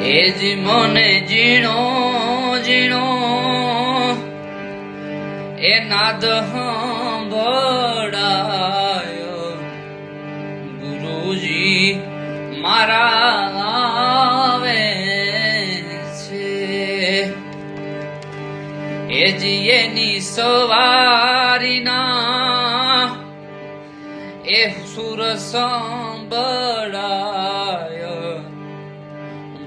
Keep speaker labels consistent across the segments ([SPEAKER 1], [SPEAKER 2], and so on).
[SPEAKER 1] એ જ મને ઝીણો ઝીણો એ નાદ સાંભળાયો ગુરુજી મારા આવે છે એ જ એની સવારીના એ સુર સંભળાયો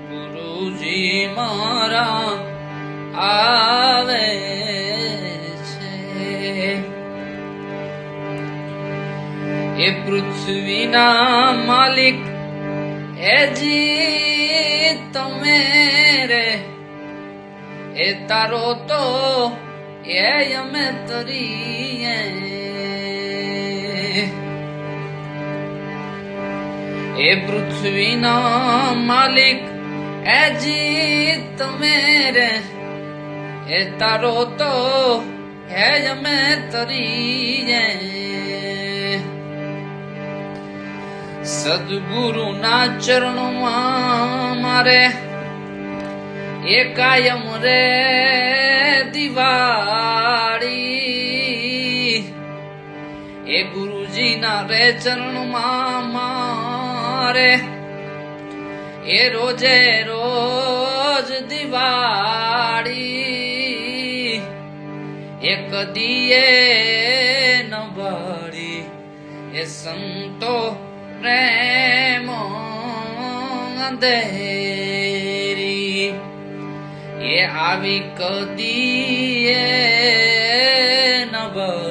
[SPEAKER 1] ગુરુજી મારા આવે છે એ પૃથ્વીના માલિક એ જી તમે રે એ તારો તો એ અમે તરીએ એ પૃથ્વીના માલિક એ જી તમે રે એ તારો તો હે અમે તરીએ સદગુરુના ચરણોમાં મારે એ કાયમ રે દિવાળી એ ગુરુજીના રે ચરણમાં મારે એ રોજે રોજ દિવાળી એક દીએ ન બાળી એ સંતો પ્રેમ અંધેરી એ આવી કદીએ ન બાળી